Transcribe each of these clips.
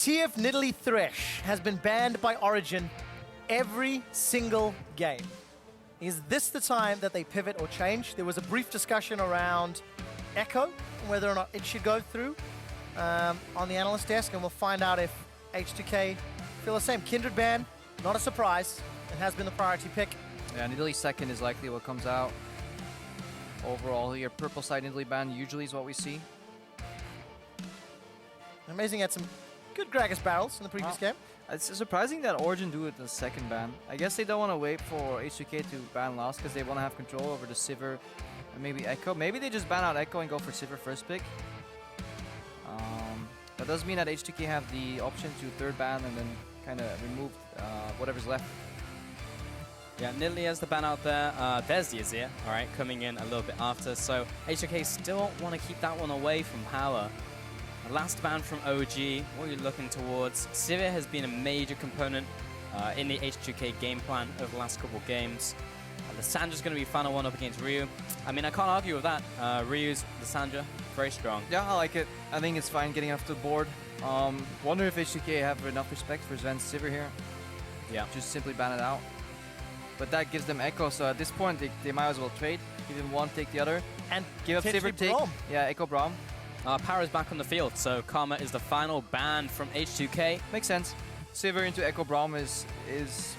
TF Nidalee Thresh has been banned by Origen every single game. Is this the time that they pivot or change? There was a brief discussion around Ekko, whether or not it should go through on the analyst desk, and we'll find out if H2K feel the same. Kindred ban, not a surprise. It has been the priority pick. Yeah, Nidalee second is likely what comes out. Overall here, purple side Nidalee ban usually is what we see. Amazing, had some good Gragas barrels in the previous game. It's surprising that Origen do it the second ban. I guess they don't want to wait for H2K to ban last because they want to have control over the Sivir and maybe Ekko. Maybe they just ban out Ekko and go for Sivir first pick. That does mean that H2K have the option to third ban and then kind of remove whatever's left. Yeah, Nidalee has the ban out there. There's the Azir, all right, coming in a little bit after. So H2K still want to keep that one away from power. The last ban from OG, what are you looking towards? Sivir has been a major component in the H2K game plan over the last couple of games. Lissandra's going to be final one up against Ryu. I mean, I can't argue with that. Ryu's Lissandra, very strong. Yeah, I like it. I think it's fine getting off the board. Wonder if H2K have enough respect for Zven's Sivir here. Yeah. Just simply ban it out. But that gives them Ekko, so at this point they might as well trade. Give them one, take the other. And give up Sivir, take. Braum. Yeah, Ekko Braum. Power is back on the field, so Karma is the final ban from H2K. Makes sense. Sivir into Ekko Braum is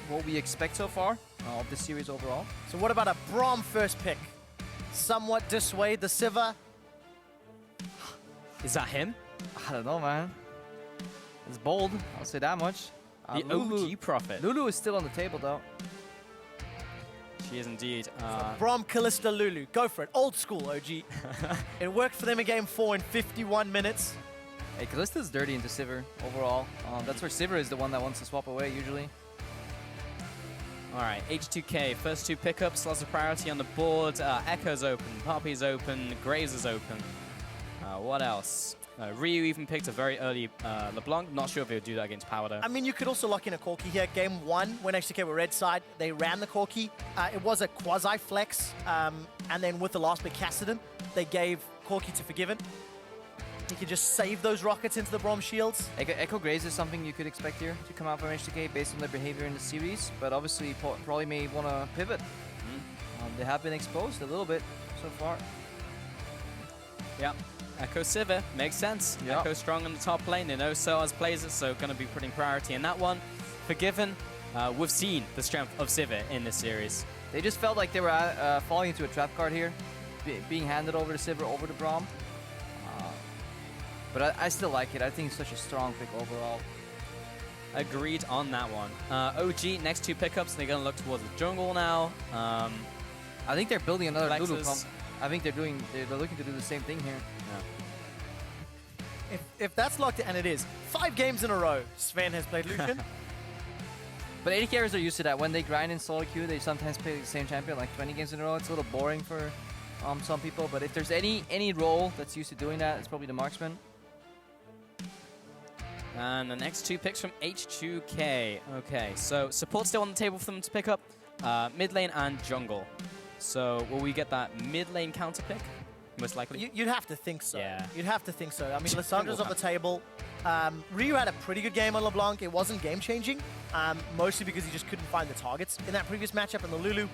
what we expect so far of this series overall. So what about a Braum first pick? Somewhat dissuade the Sivir. Is that him? I don't know, man. It's bold, I'll say that much. The OG Prophet. Lulu is still on the table, though. She is indeed. Braum, Kalista, Lulu. Go for it. Old school, OG. It worked for them in Game 4 in 51 minutes. Hey, Kalista's dirty into Sivir overall. That's where Sivir is the one that wants to swap away, usually. All right, H2K, first two pickups, lots of priority on the board. Ekko's open, Poppy's open, Graves is open. What else? Ryu even picked a very early LeBlanc. Not sure if he would do that against Power, though. I mean, you could also lock in a Corki here. Game 1, when H2K were red side, they ran the Corki. It was a quasi-flex, and then with the last pick, Kassadin, they gave Corki to Forgiven. He could just save those rockets into the Braum shields. Ekko Graves is something you could expect here to come out from H2K based on their behavior in the series, but obviously probably may want to pivot. They have been exposed a little bit so far. Yeah. Ekko Sivir, makes sense. Yep. Ekko strong on the top lane. They know Soaz plays it, so going to be putting priority in that one. Forgiven, we've seen the strength of Sivir in this series. They just felt like they were falling into a trap card here, being handed over to Sivir, over to Braum. But I still like it. I think it's such a strong pick overall. Agreed on that one. OG, next two pickups, they're going to look towards the jungle now. I think they're building another Lulu pump. I think they're looking to do the same thing here. Yeah. If that's locked in, and it is, 5 games in a row, Zven has played Lucian. But AD carriers are used to that. When they grind in solo queue, they sometimes play the same champion like 20 games in a row. It's a little boring for some people, but if there's any role that's used to doing that, it's probably the marksman. And the next two picks from H2K. Okay, so support still on the table for them to pick up. Mid lane and jungle. So will we get that mid lane counter pick? Most likely. You'd have to think so. Yeah. You'd have to think so. I mean, Lissandra's on the table. Ryu had a pretty good game on LeBlanc. It wasn't game-changing, mostly because he just couldn't find the targets in that previous matchup, and the Lulu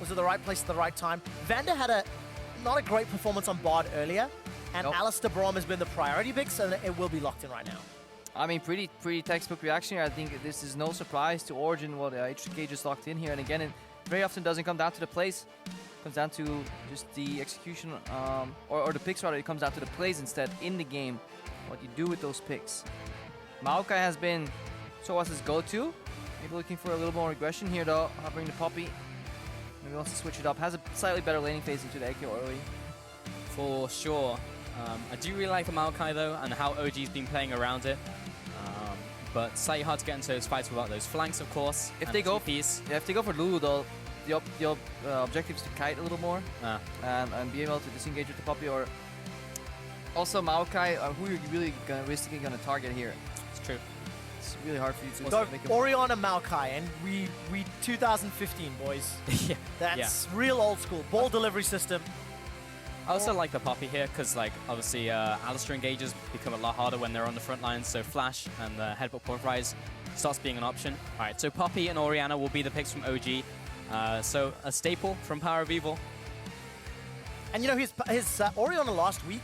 was at the right place at the right time. Vander had not a great performance on Bard earlier, and Alistar Braum has been the priority pick, so it will be locked in right now. I mean, pretty textbook reaction here. I think this is no surprise to Origen what H2K just locked in here. And again, it very often doesn't come down to the plays. It comes down to just the execution, or the picks rather. It comes down to the plays instead in the game. What you do with those picks. Maokai has been Soaz's go-to. Maybe looking for a little more aggression here though. Hovering the Poppy. Maybe wants to switch it up. Has a slightly better laning phase into the Ekko early. For sure. I do really like the Maokai though, and how OG's been playing around it. But slightly hard to get into those fights without those flanks, of course. If they go for Lulu though, the objective is to kite a little more and be able to disengage with the Poppy. Or also Maokai, who are you really realistically going to target here? It's true. It's really hard for you to go make it. Orianna Maokai, and we 2015 boys. Yeah. That's real old school ball delivery system. I also like the Poppy here because, like, obviously, Alistar engages become a lot harder when they're on the front lines. So Flash and the Headbutt Pulverize starts being an option. All right, so Poppy and Orianna will be the picks from OG. So a staple from Power of Evil. And you know, his Orianna last week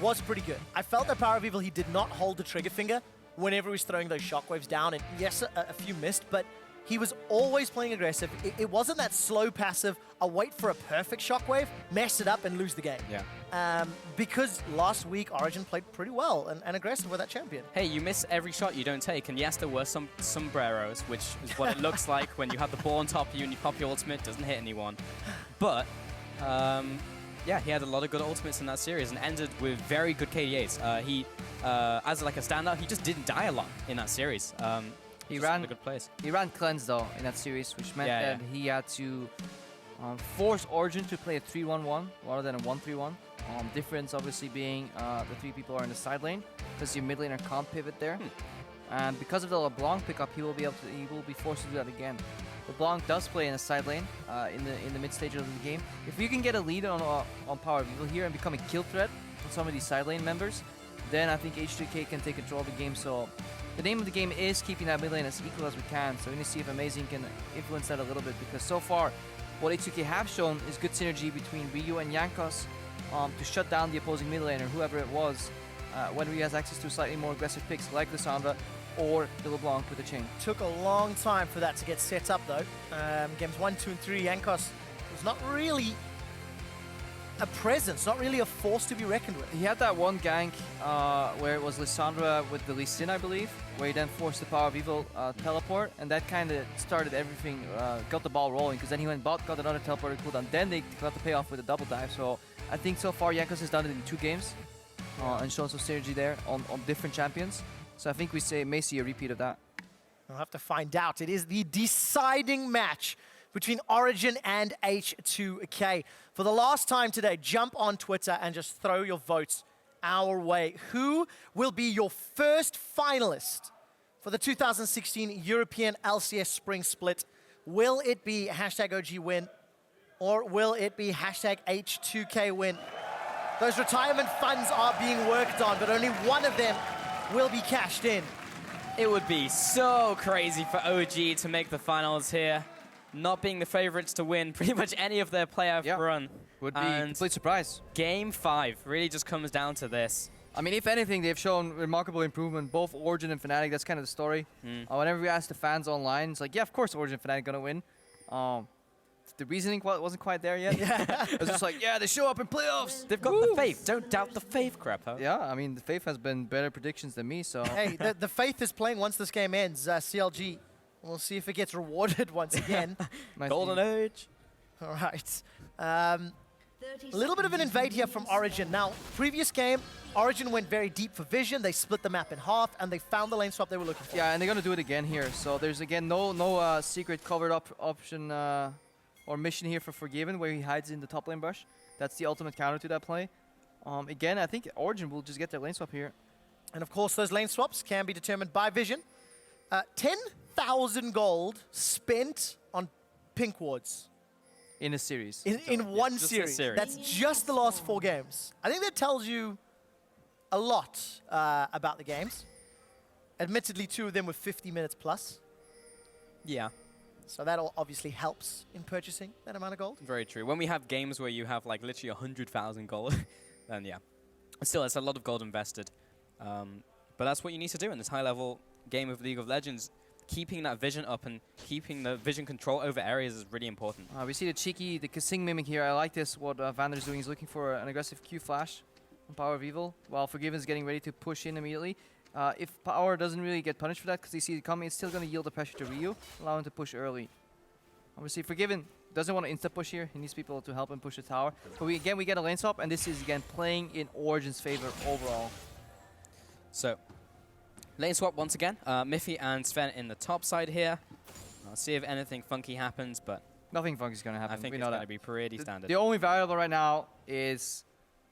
was pretty good. I felt that Power of Evil, he did not hold the trigger finger whenever he was throwing those shockwaves down. And yes, a few missed, but he was always playing aggressive. It wasn't that slow passive, I'll wait for a perfect shockwave, mess it up and lose the game. Yeah. Because last week, Origen played pretty well and aggressive with that champion. Hey, you miss every shot you don't take. And yes, there were some sombreros, which is what it looks like when you have the ball on top of you and you pop your ultimate, doesn't hit anyone. But, yeah, he had a lot of good ultimates in that series and ended with very good KDAs. As like a standout, he just didn't die a lot in that series. He ran a good place. He ran cleanse though in that series, which meant that he had to force Origen to play a 3-1-1 rather than a 1-3-1. Difference obviously being the 3 people are in the side lane because your mid laner can't pivot there. And because of the LeBlanc pickup, he will be forced to do that again. LeBlanc does play in the side lane in the mid stage of the game. If you can get a lead on Power of Evil here and become a kill threat on some of these side lane members, then I think H2K can take control of the game. So the name of the game is keeping that mid lane as equal as we can. So we need to see if Amazing can influence that a little bit, because so far what H2K have shown is good synergy between Ryu and Jankos to shut down the opposing mid laner, whoever it was, when Ryu has access to slightly more aggressive picks like Lissandra or the LeBlanc with the chain. Took a long time for that to get set up though. Games 1, 2, and 3, Jankos was not really a presence, not really a force to be reckoned with. He had that one gank where it was Lissandra with the Lee Sin, I believe, where he then forced the Power of Evil teleport, and that kind of started everything, got the ball rolling, because then he went bot, got another teleporter cooldown, then they got the payoff with a double dive. So I think so far Jankos has done it in 2 games and shown some synergy there on different champions. So I think we may see a repeat of that. We'll have to find out. It is the deciding match between Origen and H2K. For the last time today, jump on Twitter and just throw your votes our way. Who will be your first finalist for the 2016 European LCS Spring Split? Will it be hashtag OG win, or will it be hashtag H2K win? Those retirement funds are being worked on, but only one of them will be cashed in. It would be so crazy for OG to make the finals here, not being the favorites to win pretty much any of their playoff run. Would be a complete surprise. Game 5 really just comes down to this. I mean, if anything, they've shown remarkable improvement, both Origen and Fnatic. That's kind of the story. Whenever we ask the fans online, it's like, yeah, of course Origen and Fnatic gonna win. The reasoning wasn't quite there yet. It was just like, yeah, they show up in playoffs. They've got the faith. Don't doubt the faith, Krepo. Yeah, I mean, the faith has been better predictions than me, so. Hey, the faith is playing once this game ends. CLG, we'll see if it gets rewarded once again. Golden Age. All right. A little bit of an invade here from Origen. Now, previous game, Origen went very deep for vision. They split the map in half, and they found the lane swap they were looking for. Yeah, and they're going to do it again here. So there's, again, no secret covered up option or mission here for Forgiven, where he hides in the top lane brush. That's the ultimate counter to that play. Again, I think Origen will just get their lane swap here. And of course, those lane swaps can be determined by vision. 10,000 gold spent on pink wards. In a series. In one series. That's just the last 4 games. I think that tells you a lot about the games. Admittedly, 2 of them were 50 minutes plus. Yeah. So that obviously helps in purchasing that amount of gold. Very true. When we have games where you have like literally 100,000 gold, then yeah. Still, it's a lot of gold invested. But that's what you need to do in this high-level game of League of Legends. Keeping that vision up and keeping the vision control over areas is really important. We see the Kasing mimic here. I like this, what Vander's doing. He's looking for an aggressive Q flash on Power of Evil, while Forgiven's getting ready to push in immediately. If Power doesn't really get punished for that because he sees it coming, it's still going to yield the pressure to Ryu, allow him to push early. Obviously, Forgiven doesn't want to insta-push here. He needs people to help him push the tower. But we get a lane swap, and this is, again, playing in Origen's favor overall. So, lane swap once again. Mithy and Zven in the top side here. I'll see if anything funky happens, but nothing funky is going to happen. I think it's going to be pretty standard. The only variable right now is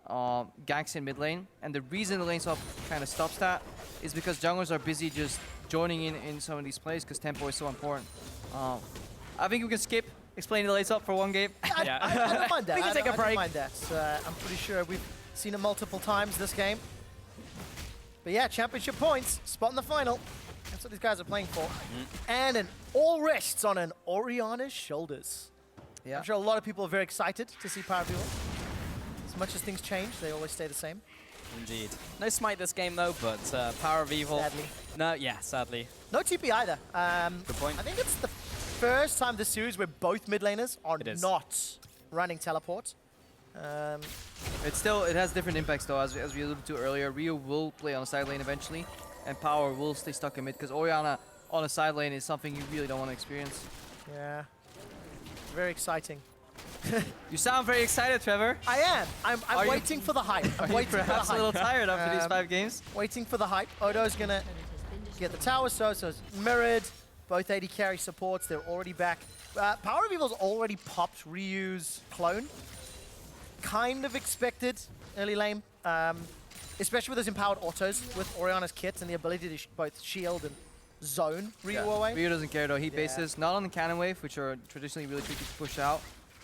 ganks in mid lane, and the reason the lane swap kind of stops that is because junglers are busy just joining in some of these plays because tempo is so important. I think we can skip explain the lace up for one game. I don't mind that. We can take a I break. don't mind that. I'm pretty sure we've seen it multiple times this game. But yeah, championship points, spot in the final. That's what these guys are playing for. And an all rests on an Orianna's shoulders. Yeah. I'm sure a lot of people are very excited to see Power Viewer. As much as things change, they always stay the same. Indeed. No smite this game though, but Power of Evil. Sadly. No, yeah, sadly. No TP either. Good point. I think it's the first time this series where both mid laners are not running teleport. It has different impacts though, as we alluded to earlier. Rio will play on a side lane eventually, and Power will stay stuck in mid, because Orianna on a side lane is something you really don't want to experience. Yeah. Very exciting. You sound very excited, Trevor. I am. I'm waiting for the hype. I'm waiting for the Perhaps a hype. little tired after these 5 games. Waiting for the hype. Odo's gonna get the tower, So's mirrored. Both AD carry supports, they're already back. Power of Evil's already popped Ryu's clone. Kind of expected early lane, especially with those empowered autos with Orianna's kit and the ability to both shield and zone Ryu away. Ryu doesn't care though, he bases not on the cannon wave, which are traditionally really tricky to push out,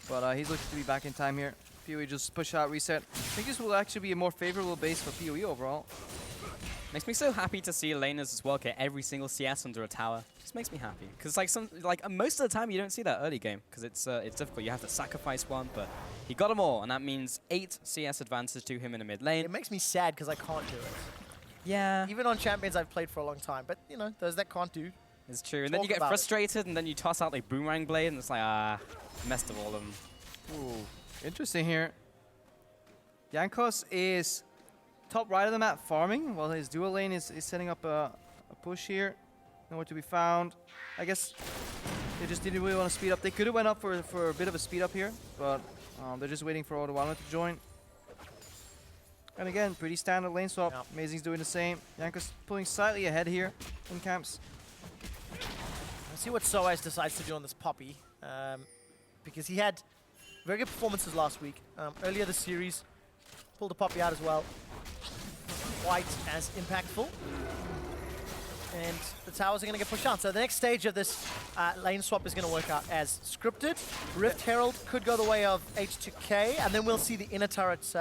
but he's looking to be back in time here. PoE just push out, reset. I think this will actually be a more favorable base for PoE overall. Makes me so happy to see laners as well get every single CS under a tower. Just makes me happy, because most of the time you don't see that early game, because it's difficult. You have to sacrifice one, but he got them all, and that means 8 CS advances to him in the mid lane. It makes me sad because I can't do it. Yeah, Even on champions I've played for a long time, but you know, those that can't do. it's true. And then you get frustrated, and then you toss out like boomerang blade, and it's like messed up all of them. Ooh, interesting here. Jankos is top right of the map farming, while his dual lane is setting up a push here. Nowhere to be found. I guess they just didn't really want to speed up. They could have went up for a bit of a speed up here, but they're just waiting for Odoamne to join. And again, pretty standard lane swap. Yep. Amazing's doing the same. Jankos pulling slightly ahead here in camps. Let's see what Soaz decides to do on this Poppy, because he had very good performances last week. Earlier this series, pulled the Poppy out as well. Quite as impactful. And the towers are going to get pushed out. So the next stage of this lane swap is going to work out as scripted. Rift Herald could go the way of H2K, and then we'll see the inner turrets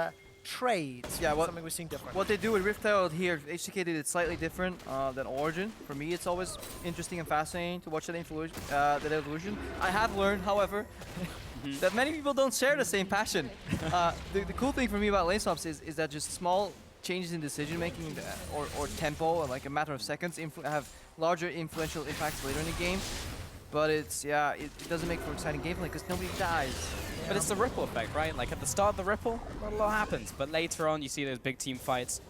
trades. Yeah, something we're seeing different. What they do with Rift Herald here, H2K did it slightly different than Origen. For me, it's always interesting and fascinating to watch that evolution. I have learned, however, that many people don't share the same passion. The cool thing for me about lane swaps is that just small changes in decision making or tempo, or like a matter of seconds, have larger influential impacts later in the game. But it doesn't make for exciting gameplay because nobody dies. Yeah. But it's the ripple effect, right? Like at the start of the ripple, not a lot happens. But later on, you see those big team fights,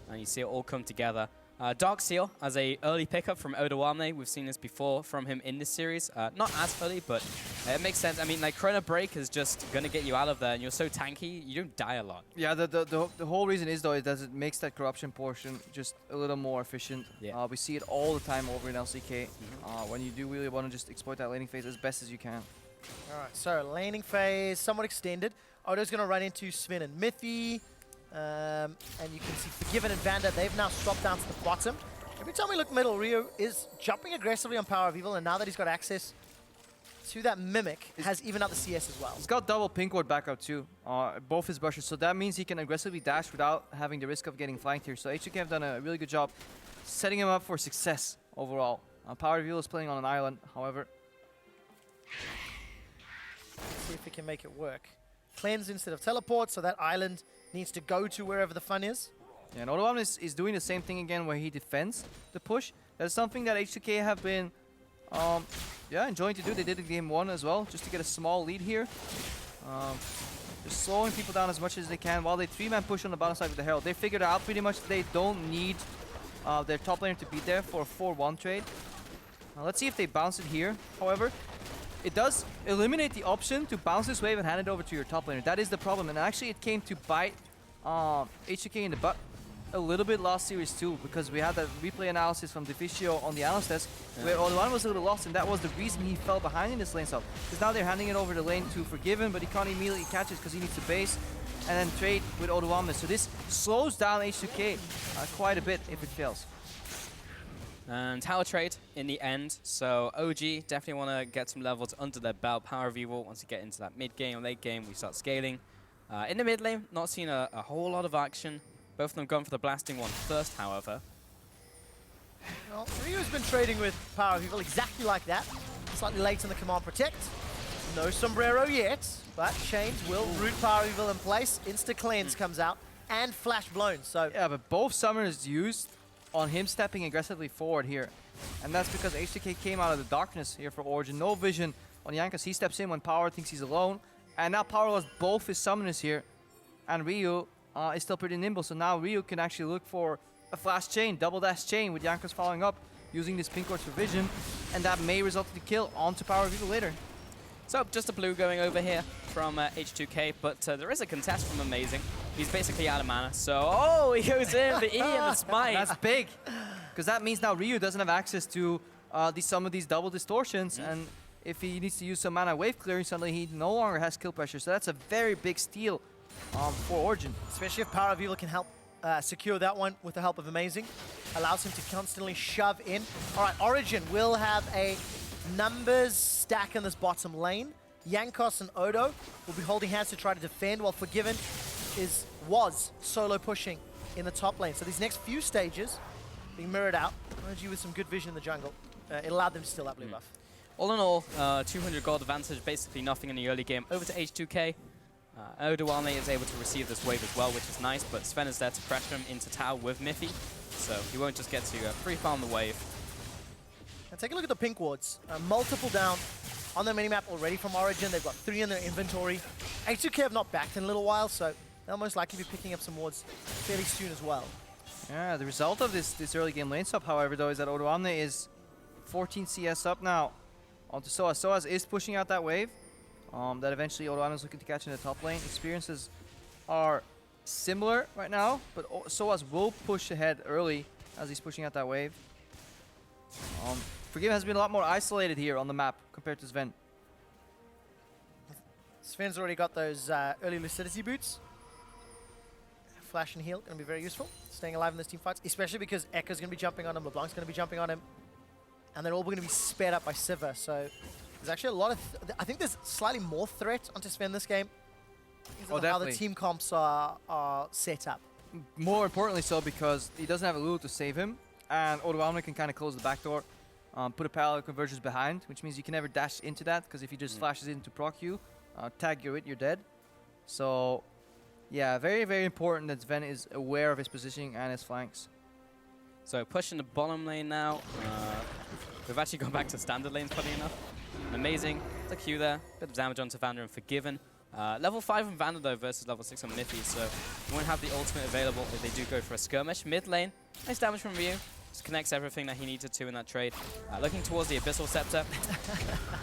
and you see it all come together. Dark Seal as a early pickup from Odoamne. We've seen this before from him in this series. Not as early, but it makes sense. I mean, like Chrono Break is just going to get you out of there, and you're so tanky, you don't die a lot. Yeah, the whole reason is though that it makes that corruption portion just a little more efficient. Yeah. We see it all the time over in LCK when you do really want to just exploit that laning phase as best as you can. All right, so laning phase somewhat extended. Odo's going to run into Zven and Mithy. And you can see Forgiven and Vander, they've now swapped down to the bottom. Every time we look middle, Rio is jumping aggressively on Power of Evil, and now that he's got access to that Mimic, has even out the CS as well. He's got double pink ward backup too, both his brushes, so that means he can aggressively dash without having the risk of getting flanked here. So H2K have done a really good job setting him up for success overall. Power of Evil is playing on an island, however. Let's see if we can make it work. Cleanse instead of teleport, so that island needs to go to wherever the fun is. Yeah, and Odoamne is doing the same thing again where he defends the push. That's something that H2K have been enjoying to do. They did it in game 1 as well, just to get a small lead here. Just slowing people down as much as they can while they 3-man push on the bottom side with the Herald. They figured out pretty much they don't need their top laner to be there for a 4-1 trade. Let's see if they bounce it here, however. It does eliminate the option to bounce this wave and hand it over to your top laner. That is the problem, and actually it came to bite H2K in the butt a little bit last series too, because we had that replay analysis from Deficio on the analyst desk where Odoamne was a little lost, and that was the reason he fell behind in this lane swap. Because now they're handing it over the lane to Forgiven, but he can't immediately catch it because he needs to base and then trade with Odoamne. So this slows down H2K quite a bit if it fails. And tower trade in the end, so OG definitely want to get some levels under their belt. Power of Evil, once you get into that mid game, late game, we start scaling. In the mid lane, not seeing a whole lot of action. Both of them going for the blasting one first, however. Well, Ryu's been trading with Power of Evil exactly like that. Slightly late in the command protect. No sombrero yet, but Chains will root Power of Evil in place. Insta cleanse comes out and flash blown. So Yeah, but both summoners used on him stepping aggressively forward here. And that's because H2K came out of the darkness here for Origen. No vision on Jankos. He steps in when Power thinks he's alone. And now Power lost both his summoners here. And Ryu is still pretty nimble. So now Ryu can actually look for a flash chain, double dash chain with Jankos following up, using this pink ward for vision. And that may result in the kill onto Power of Evil later. So just a blue going over here from H2K, but there is a contest from Amazing. He's basically out of mana, so oh, he goes in, the E and the smite. That's big, because that means now Ryu doesn't have access to some of these double distortions, and if he needs to use some mana wave clearing, suddenly he no longer has kill pressure, so that's a very big steal for Origen. especially if Power of Evil can help secure that one with the help of Amazing. Allows him to constantly shove in. All right, Origen will have a numbers stack in this bottom lane. Jankos and Odo will be holding hands to try to defend, while Forgiven was solo pushing in the top lane. So these next few stages being mirrored out. OG with some good vision in the jungle. It allowed them to steal that blue buff. All in all, 200 gold advantage, basically nothing in the early game. Over to H2K. Odoamne is able to receive this wave as well, which is nice, but Zven is there to pressure him into tower with Mithy, so he won't just get to free farm the wave. And take a look at the pink wards. Multiple down on their minimap already from Origen. They've got 3 in their inventory. H2K have not backed in a little while, so they'll most likely be picking up some wards fairly soon as well. Yeah, the result of this early game lane swap, however, though, is that Odoamne is 14 CS up now onto Soaz. Soaz is pushing out that wave that eventually Odoamne is looking to catch in the top lane. Experiences are similar right now, but Soaz will push ahead early as he's pushing out that wave. Forgive has been a lot more isolated here on the map compared to Zven. Sven's already got those early lucidity boots. Flash and heal going to be very useful. Staying alive in this team fights, especially because Ekko's going to be jumping on him, LeBlanc's going to be jumping on him, and they're all going to be sped up by Sivir. So there's actually a lot of... I think there's slightly more threat onto Zven this game. Because of how the team comps are set up. More importantly so because he doesn't have a Lulu to save him, and Odoamne can kind of close the back door, put a parallel convergence behind, which means you can never dash into that, because if he just flashes into proc you, tag you're dead. So yeah, very, very important that Zven is aware of his positioning and his flanks. So pushing the bottom lane now. We've actually gone back to standard lanes, funny enough. Amazing. It's a Q there. Bit of damage onto Vander and Forgiven. Level 5 on Vander though versus level 6 on Mithy, so you won't have the ultimate available if they do go for a skirmish. Mid lane, nice damage from Ryu. Just connects everything that he needed to in that trade. Looking towards the Abyssal Scepter.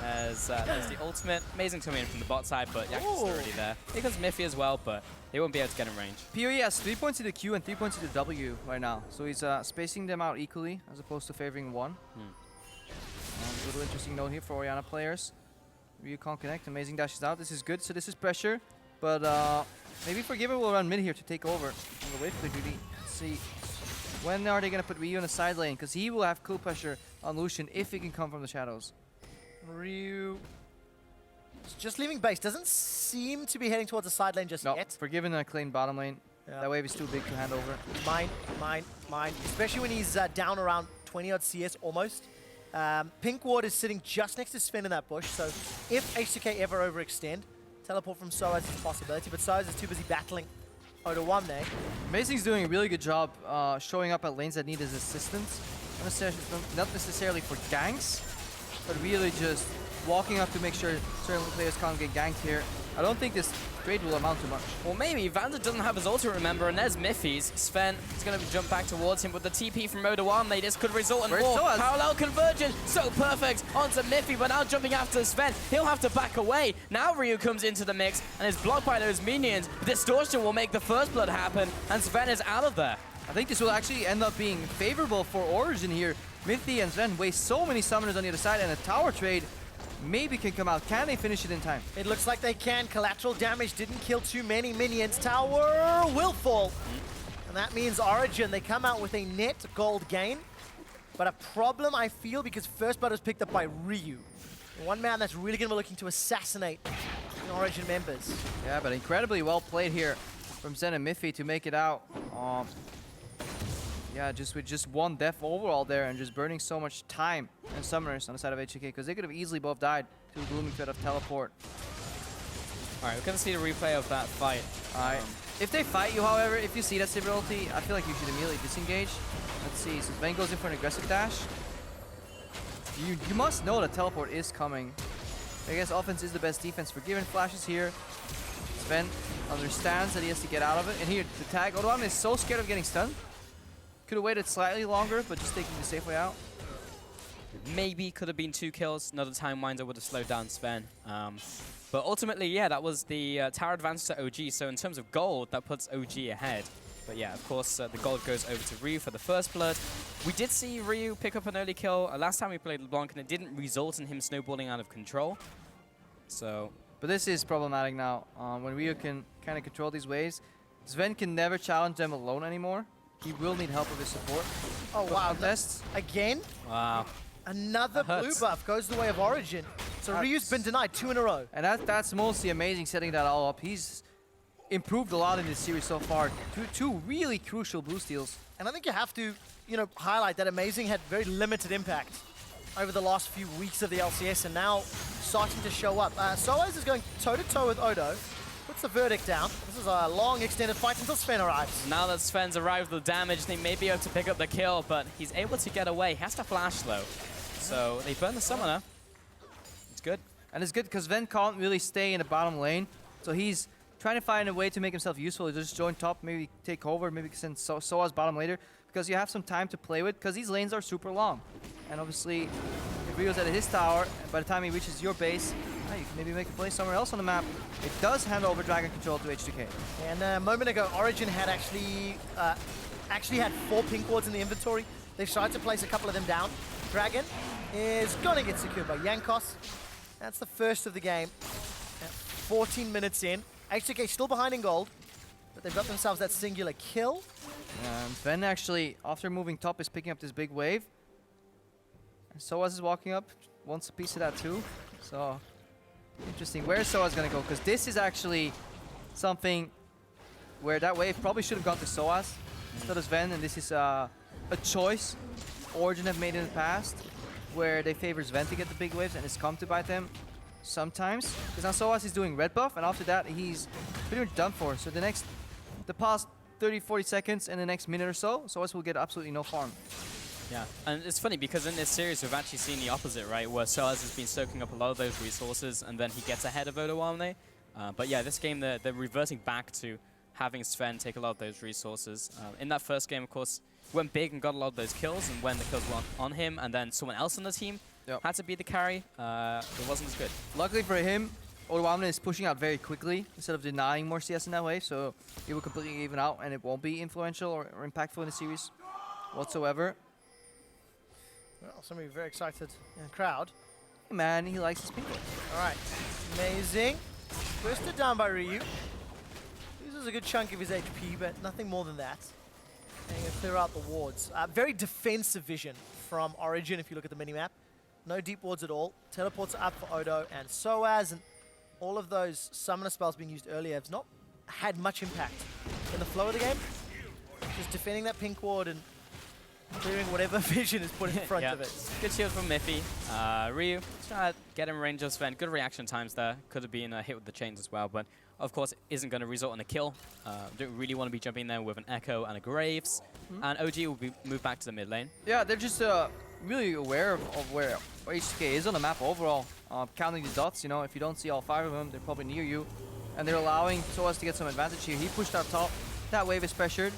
There's the ultimate. Amazing coming in from the bot side, but Jankos is already there. Here comes Mithy as well, but they won't be able to get in range. PoE has 3 points to the Q and 3 points to the W right now, so he's spacing them out equally as opposed to favoring one. A little interesting note here for Orianna players. Ryu can't connect, Amazing dashes out. This is good, so this is pressure, but maybe Forgiven will run mid here to take over on the wave clear duty. Let's see. When are they going to put Ryu in the side lane? Because he will have cool pressure on Lucian if he can come from the shadows. Ryu is just leaving base. Doesn't seem to be heading towards the side lane just yet. Forgiven a clean bottom lane. Yeah. That wave is too big to hand over. Mine. Especially when he's down around 20 odd CS almost. Pink ward is sitting just next to Zven in that bush, so if H2K ever overextend, teleport from Soaz is a possibility, but Soaz is too busy battling Odoamne. Amazing's doing a really good job showing up at lanes that need his assistance. Not necessarily for ganks, but really just walking up to make sure certain players can't get ganked here. I don't think this trade will amount to much. Well, maybe. Vander doesn't have his ultimate, remember, and there's Mithy's. Zven is going to jump back towards him with the TP from Odoamne. This could result in more. Parallel convergence. So perfect onto Mithy, but now jumping after Zven. He'll have to back away. Now Ryu comes into the mix and is blocked by those minions. Distortion will make the first blood happen, and Zven is out of there. I think this will actually end up being favorable for Origen here. Mithy and Zven waste so many summoners on the other side, and a tower trade maybe can come out. Can they finish it in time? It looks like they can. Collateral damage didn't kill too many minions. Tower will fall. And that means Origen, they come out with a net gold gain. but a problem I feel because first blood was picked up by Ryu. One man that's really going to be looking to assassinate the Origen members. Yeah, but incredibly well played here from Zven and Mithy to make it out. Yeah, just with just one death overall there and just burning so much time and summoners on the side of H2K because they could have easily both died to a blooming threat of teleport. All right, we're gonna see the replay of that fight. If they fight you, however, if you see that Sivir ulti, I feel like you should immediately disengage. Let's see, so Zven goes in for an aggressive dash. You must know that teleport is coming. I guess offense is the best defense. Forgiven flashes here. Zven understands that he has to get out of it. And here, the tag. Odoamne is so scared of getting stunned. Could have waited slightly longer, but just taking the safe way out. Maybe could have been 2 kills. Another time winder would have slowed down Zven. But ultimately, yeah, that was the tower advantage to OG. So in terms of gold, that puts OG ahead. But yeah, of course, the gold goes over to Ryu for the first blood. We did see Ryu pick up an early kill last time we played LeBlanc, and it didn't result in him snowballing out of control. So, but this is problematic now. When Ryu can kind of control these waves, Zven can never challenge them alone anymore. He will need help with his support. Oh wow, contests. Again? Wow. Another blue buff goes the way of Origen. So Ryu's been denied 2 in a row. And that's mostly amazing setting that all up. He's improved a lot in this series so far. Two really crucial blue steals. And I think you have to, highlight that Amazing had very limited impact over the last few weeks of the LCS and now starting to show up. Soaz is going toe-to-toe with Odo. Puts the verdict down. This is a long extended fight until Zven arrives. Now that Sven's arrived with the damage, they may be able to pick up the kill, but he's able to get away. He has to flash though. So they burn the summoner. It's good. And it's good because Zven can't really stay in the bottom lane. So he's trying to find a way to make himself useful. He just join top, maybe take over, maybe send Soaz bottom later. Because you have some time to play with, because these lanes are super long. And obviously, if Rio's at his tower, by the time he reaches your base, you can maybe make a play somewhere else on the map. It does hand over Dragon control to H2K. And a moment ago, Origen had actually had 4 pink wards in the inventory. They've tried to place a couple of them down. Dragon is gonna get secured by Jankos. That's the first of the game. 14 minutes in. H2K still behind in gold, but they've got themselves that singular kill. And Zven actually, after moving top, is picking up this big wave. And Soaz is walking up, wants a piece of that too. So, interesting. Where is Soaz going to go? Because this is actually something where that wave probably should have gone to Soaz instead of Zven, and this is a choice Origen have made in the past, where they favor Zven to get the big waves, and it's come to bite them sometimes. Because now Soaz is doing red buff, and after that, he's pretty much done for. So the past 30-40 seconds and the next minute or so, Soaz will get absolutely no farm. Yeah, and it's funny because in this series we've actually seen the opposite, right? Where Soaz has been soaking up a lot of those resources and then he gets ahead of Odoamne. But yeah, this game they're reverting back to having Zven take a lot of those resources. In that first game, of course, went big and got a lot of those kills, and when the kills were on him and then someone else on the team had to be the carry, it wasn't as good. Luckily for him, Odoamne is pushing out very quickly instead of denying more CS in that way, so it will completely even out and it won't be influential or impactful in the series whatsoever. Well, somebody very excited in the crowd. Hey man, he likes his people. All right, Amazing. Twisted down by Ryu. Loses a good chunk of his HP, but nothing more than that. And he'll clear out the wards. Very defensive vision from Origen if you look at the minimap. No deep wards at all. Teleports up for Odo and Soaz, and all of those summoner spells being used earlier have not had much impact in the flow of the game. Just defending that pink ward and clearing whatever vision is put in front of it. Good shield from Mithy. Ryu, try to get in range of Zven. Good reaction times there. Could have been a hit with the chains as well, but of course it isn't going to result in a kill. Don't really want to be jumping there with an Ekko and a Graves. And OG will be moved back to the mid lane. Yeah, they're just really aware of where H2K is on the map overall. Counting the dots, if you don't see all 5 of them, they're probably near you. And they're allowing Soaz to get some advantage here. He pushed out top. That wave is pressured.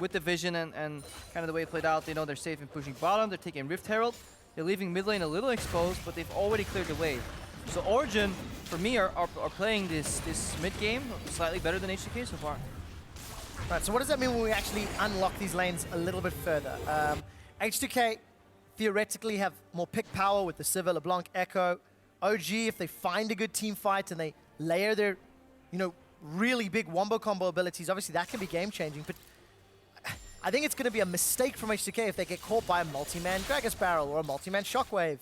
With the vision and kind of the way it played out, they know they're safe in pushing bottom. They're taking Rift Herald. They're leaving mid lane a little exposed, but they've already cleared the wave. So Origen, for me, are playing this mid game slightly better than H2K so far. Right, so what does that mean when we actually unlock these lanes a little bit further? H2K theoretically have more pick power with the Sivir, LeBlanc, Ekko. OG, if they find a good team fight and they layer their, really big wombo combo abilities, obviously that can be game changing. But I think it's going to be a mistake from H2K if they get caught by a multi-man Gragas barrel or a multi-man Shockwave.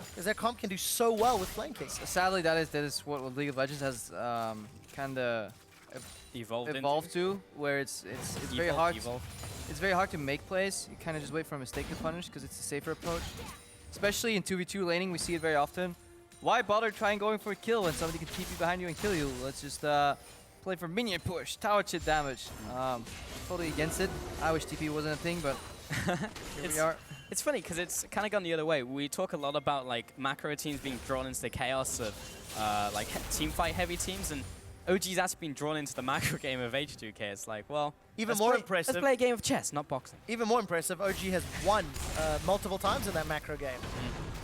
Because their comp can do so well with flanking. Sadly, that is what League of Legends has kind of evolved to, where it's very hard. It's very hard to make plays. You kind of just wait for a mistake to punish because it's a safer approach. Especially in 2v2 laning, we see it very often. Why bother trying going for a kill when somebody can TP behind you and kill you? Let's just play for minion push, tower chip damage. Totally against it. I wish TP wasn't a thing, but here we are. It's funny because it's kind of gone the other way. We talk a lot about like macro teams being drawn into the chaos of like team fight heavy teams, and OG's actually been drawn into the macro game of H2K. It's like, well, even more impressive. Let's play a game of chess, not boxing. Even more impressive, OG has won multiple times in that macro game.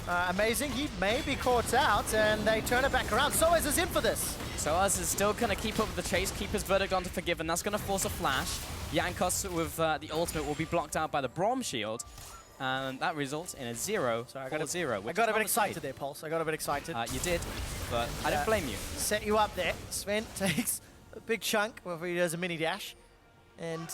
Amazing, he may be caught out, and they turn it back around. Soaz is in for this. Soaz is still going to keep up with the chase, keep his verdict onto Forgiven. That's going to force a flash. Jankos with the ultimate will be blocked out by the Braum shield. And that results in a 0-0. I got a bit excited there, Pulse. I got a bit excited. You did, but I don't blame you. Set you up there. Zven takes a big chunk before he does a mini dash. And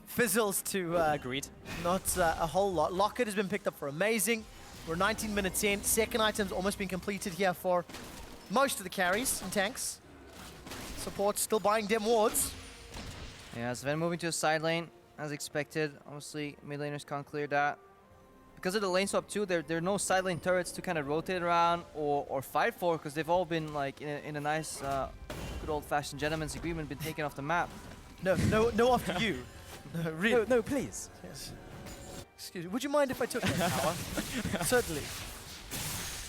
fizzles to agreed. Not a whole lot. Locket has been picked up for Amazing. We're 19 minutes in. Second item's almost been completed here for most of the carries and tanks. Support still buying dem wards. Yeah, Zven moving to a side lane. As expected, obviously mid laners can't clear that. Because of the lane swap too, there are no side lane turrets to kind of rotate around or fight for, because they've all been like in a nice, good old-fashioned gentleman's agreement, been taken off the map. No, after you. No, really. No, please. Yes. Excuse me. Would you mind if I took that power? Certainly.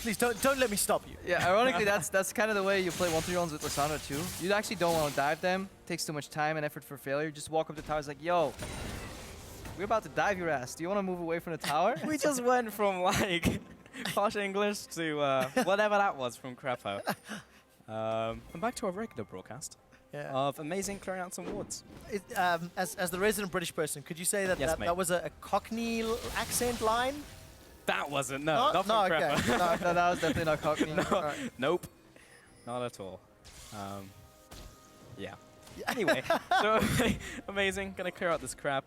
Please don't let me stop you. Yeah, ironically, that's kind of the way you play 1-3-1s with Lissandra too. You actually don't want to dive them. Takes too much time and effort for failure. You just walk up the tower, it's like, yo, we're about to dive your ass. Do you want to move away from the tower? We just went from like posh English to whatever that was from Krepo. And back to our regular broadcast of Amazing clearing out some wards. As the resident British person, could you say that yes, that was a Cockney accent line? That wasn't, not from okay. Krepo. No, that was definitely not Cockney. No, Right. Nope, not at all. Yeah. Anyway, so Amazing, gonna clear out this crab.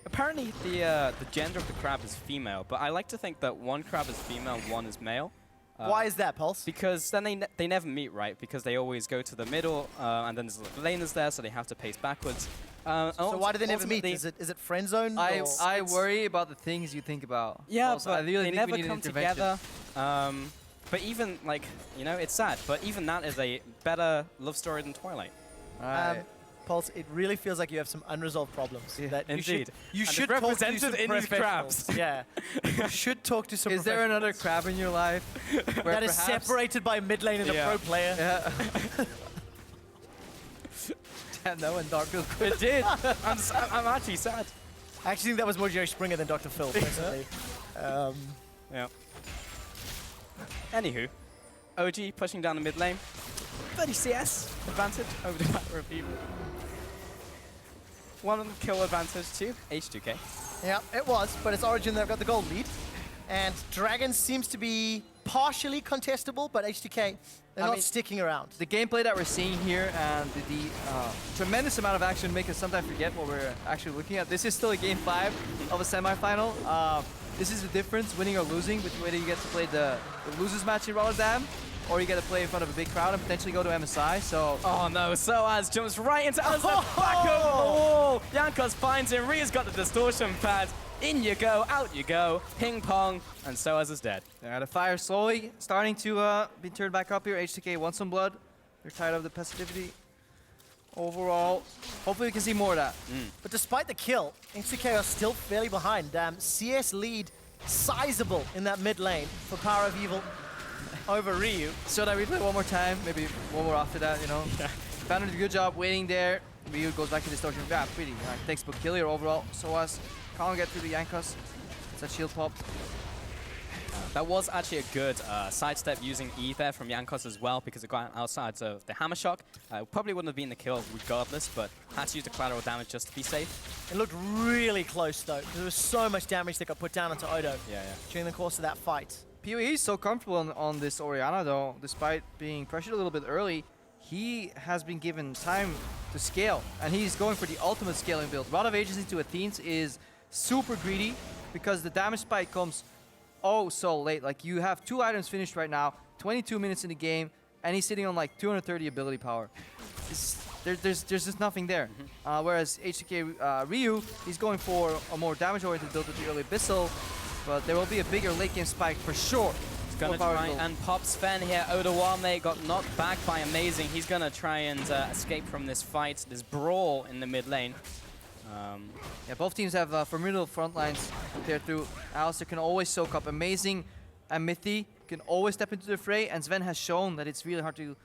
Apparently the gender of the crab is female, but I like to think that one crab is female, one is male. Why is that, Pulse? Because then they never meet, right? Because they always go to the middle, and then there's laners there, so they have to pace backwards. So why do they never meet? Is it friend zone? I worry about the things you think about. Yeah, also, but I really they think never we need come intervention. together. But even like, you know, it's sad. But even that is a better love story than Twilight. Pulse, it really feels like you have some unresolved problems. Yeah, that indeed. You should talk to represented some in these crabs. Yeah. You should talk to some Is there another crab in your life? that is separated by mid lane and a pro player? Yeah. Damn, that went dark real quick. It did. I'm actually sad. I actually think that was more Jerry Springer than Dr. Phil, personally. Yeah. Anywho, OG pushing down the mid lane. 30 CS advantage over the back row people. One kill advantage to H2K. Yeah, it was, but it's Origen that have got the gold lead. And Dragon seems to be partially contestable, but H2K, they're not sticking around. The gameplay that we're seeing here and the tremendous amount of action make us sometimes forget what we're actually looking at. This is still a game 5 of a semi-final. This is the difference, winning or losing, between whether you get to play the losers match in Rotterdam or you get to play in front of a big crowd and potentially go to MSI, so... Oh no, Soaz jumps right into Alistar, back over the wall! Jankos finds him, Rhea's got the distortion pad. In you go, out you go, ping pong, and Soaz is dead. Yeah, the fire slowly starting to be turned back up here. H2K wants some blood. They're tired of the passivity. Overall, hopefully we can see more of that. But despite the kill, H2K are still fairly behind. CS lead sizable in that mid lane for Power of Evil over Ryu. Should I replay one more time? Maybe one more after that, you know? Yeah. Vander did a good job waiting there. Ryu goes back to distortion. Yeah, pretty textbook kill here overall. Soaz can't get through the Jankos. It's a shield pop. That was actually a good sidestep using E there from Jankos as well, because it got outside of the hammer shock. Probably wouldn't have been the kill regardless, but had to use the collateral damage just to be safe. It looked really close though, because there was so much damage that got put down onto Odo during the course of that fight. PoE is so comfortable on this Orianna though, despite being pressured a little bit early. he has been given time to scale, and he's going for the ultimate scaling build. Rod of Ages into Athenes is super greedy because the damage spike comes oh so late. Like, you have 2 items finished right now, 22 minutes in the game, and he's sitting on like 230 ability power. There's just nothing there. Whereas H2K Ryu, he's going for a more damage-oriented build with the early Abyssal, but there will be a bigger late game spike for sure. He's gonna try and pop Zven here. Odoamne got knocked back by Amazing. He's gonna try and escape from this fight, this brawl in the mid lane. Yeah, both teams have formidable front lines there through. Alistar can always soak up. Amazing and Mithy can always step into the fray, and Zven has shown that it's really hard to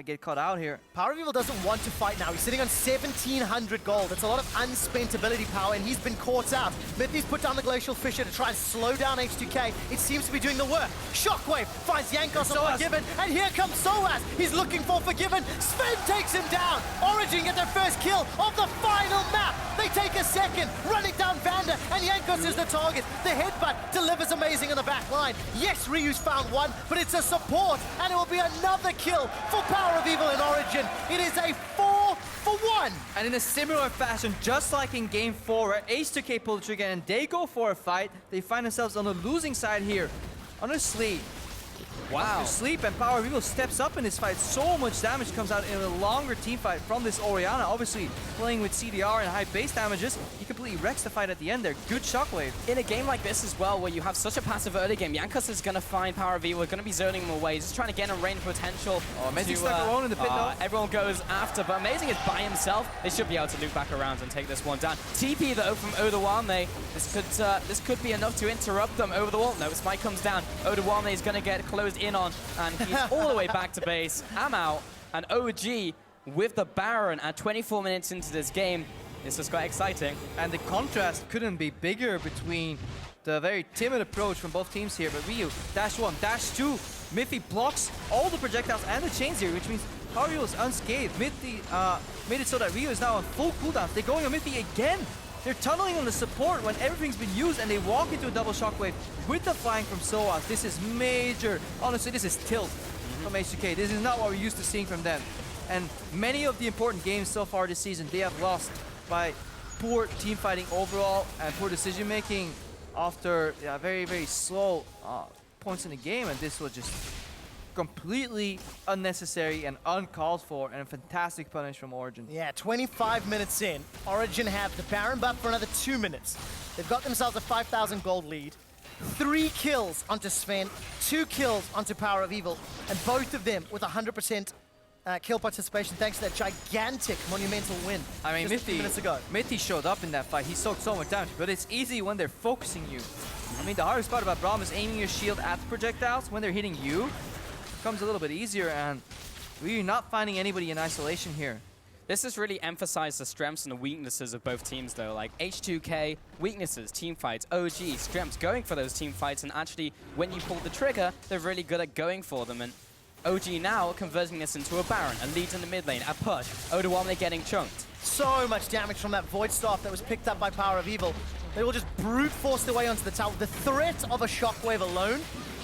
get caught out here. Power of Evil doesn't want to fight now. He's sitting on 1,700 gold. That's a lot of unspent ability power, and he's been caught out. Mithy's put down the Glacial Fissure to try and slow down H2K. It seems to be doing the work. Shockwave finds Jankos on Forgiven, and here comes Soaz. He's looking for Forgiven. Zven takes him down. Origen get their first kill of the final map. They take a second, running down Vander, and Jankos is the target. The headbutt delivers Amazing on the back line. Yes, Ryu's found one, but it's a support, and it will be another kill for Power of Evil in Origin. It is a 4-for-1. And in a similar fashion, just like in Game 4, where H2K pulled the trigger and they go for a fight, they find themselves on the losing side here. Honestly, wow. Sleep, and Power of Evil steps up in this fight. So much damage comes out in a longer team fight from this Orianna. Obviously, playing with CDR and high base damages, he completely wrecks the fight at the end there. Good shockwave. In a game like this as well, where you have such a passive early game, Jankos is going to find Power of Evil, going to be zoning him away, just trying to get him range potential. Oh, Amazing stuck alone in the pit though. Everyone goes after, but Amazing is by himself. They should be able to loop back around and take this one down. TP though from Odoamne. This could be enough to interrupt them over the wall. No, Spike comes down. Odoamne is going to get closed in on, and he's all the way back to base. I'm out, and OG with the Baron at 24 minutes into this game. This just got exciting. And the contrast couldn't be bigger between the very timid approach from both teams here. But Ryu, dash 1, dash 2. Mithy blocks all the projectiles and the chains here, which means Power Evil is unscathed. Mithy made it so that Ryu is now on full cooldown. They're going on Mithy again. They're tunneling on the support when everything's been used, and they walk into a double shockwave with the flying from Soaz. This is major. Honestly, this is tilt from H2K. This is not what we're used to seeing from them. And many of the important games so far this season, they have lost by poor team fighting overall and poor decision making after very, very slow points in the game. And this was just completely unnecessary and uncalled for, and a fantastic punish from Origen. Yeah, 25 minutes in. Origen have the Baron buff for another 2 minutes. They've got themselves a 5,000 gold lead. 3 kills onto Zven, 2 kills onto Power of Evil, and both of them with 100% kill participation thanks to that gigantic monumental win. I mean, just a few minutes ago. Mithy showed up in that fight. He soaked so much damage, but it's easy when they're focusing you. I mean, the hardest part about Braum is aiming your shield at the projectiles. When they're hitting you, it becomes a little bit easier, and we're not finding anybody in isolation here. This has really emphasized the strengths and the weaknesses of both teams, though. Like H2K, weaknesses, team fights. OG, strengths, going for those team fights, and actually, when you pull the trigger, they're really good at going for them. And OG now converting this into a Baron, a lead in the mid lane, a push. Odoamne getting chunked. So much damage from that Void Staff that was picked up by Power of Evil. They will just brute force their way onto the tower. The threat of a shockwave alone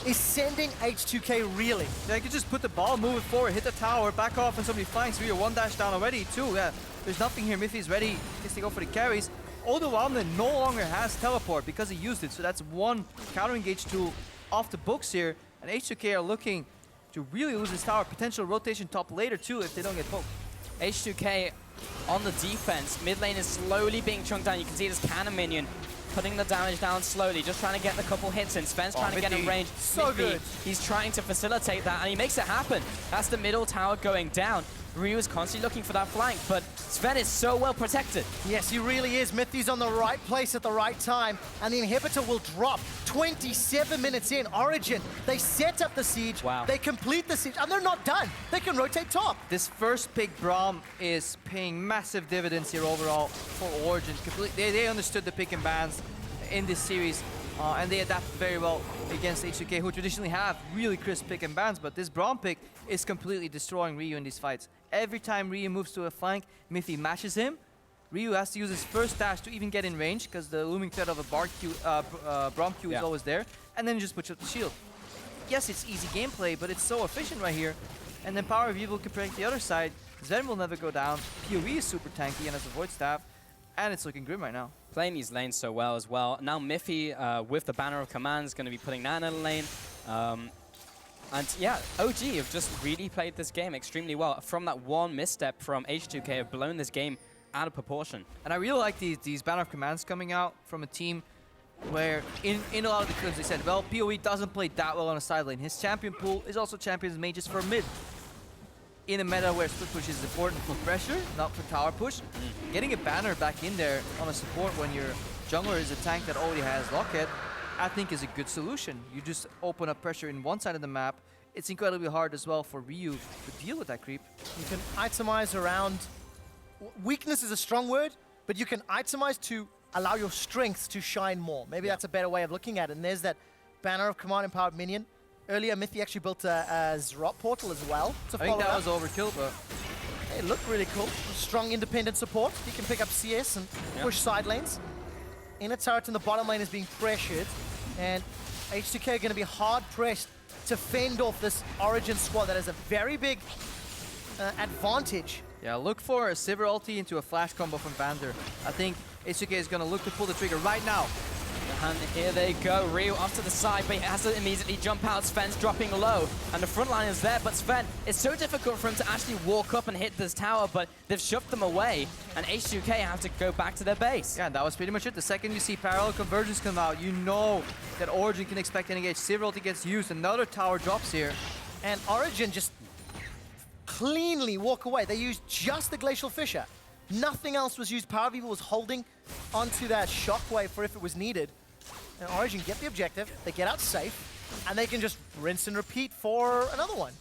is sending H2K reeling. They could just put the ball, move it forward, hit the tower, back off, and somebody flanks. We're 1 dash down already, too. Yeah, there's nothing here. Mithy's ready. Gets to go for the carries. Odoamne no longer has teleport because he used it, so that's 1 counter engage tool off the books here. And H2K are looking to really lose this tower. Potential rotation top later, too, if they don't get poked. H2K on the defense. Mid lane is slowly being chunked down. You can see this cannon minion putting the damage down slowly, just trying to get the couple hits in. Zven's trying to get in range. So good. He's trying to facilitate that, and he makes it happen. That's the middle tower going down. Ryu is constantly looking for that flank, but Zven is so well protected. Yes, he really is. Mithy's on the right place at the right time, and the inhibitor will drop. 27 minutes in, Origen, they set up the siege, wow. They complete the siege, and they're not done. They can rotate top. This first pick, Braum, is paying massive dividends here overall for Origen. They understood the pick and bans in this series, and they adapted very well against H2K, who traditionally have really crisp pick and bans, but this Braum pick is completely destroying Ryu in these fights. Every time Ryu moves to a flank, Mithy matches him. Ryu has to use his first dash to even get in range, because the looming threat of a Braum Q is always there, and then just puts up the shield. Yes, it's easy gameplay, but it's so efficient right here. and then Power of Evil can protect the other side. Zven will never go down. PoE is super tanky and has a Void Staff, and it's looking grim right now. Playing these lanes so well as well. Now Mithy, with the Banner of Command, is going to be putting that in the lane. And yeah, OG have just really played this game extremely well. From that one misstep from H2K, have blown this game out of proportion. And I really like these Banner of Commands coming out from a team where in a lot of the clips they said, well, PoE doesn't play that well on a side lane. His champion pool is also champions mages for mid. In a meta where split push is important for pressure, not for tower push, getting a banner back in there on a support when your jungler is a tank that already has Lockhead, I think is a good solution. You just open up pressure in one side of the map. It's incredibly hard as well for Ryu to deal with that creep. You can itemize around... Weakness is a strong word, but you can itemize to allow your strengths to shine more. Maybe that's a better way of looking at it. And there's that Banner of Command Empowered Minion. Earlier, Mithy actually built a Zrot portal as well to follow. I think that was overkill, but it looked really cool. Strong independent support. He can pick up CS and push side lanes. Inner turret in the bottom lane is being pressured, and H2K are going to be hard pressed to fend off this Origen squad that has a very big advantage. yeah, look for a Sivir ulti into a flash combo from Vander. I think H2K is going to look to pull the trigger right now. And here they go, Ryu off to the side, but he has to immediately jump out. Sven's dropping low, and the front line is there, but Zven, it's so difficult for him to actually walk up and hit this tower, but they've shoved them away, and H2K have to go back to their base. Yeah, that was pretty much it. The second you see parallel convergence come out, you know that Origen can expect an engage. Sivir ulti gets used, another tower drops here. And Origen just cleanly walk away. They used just the Glacial Fissure. Nothing else was used. Power of Evil was holding onto that shockwave for if it was needed. And Origen get the objective, they get out safe, and they can just rinse and repeat for another one.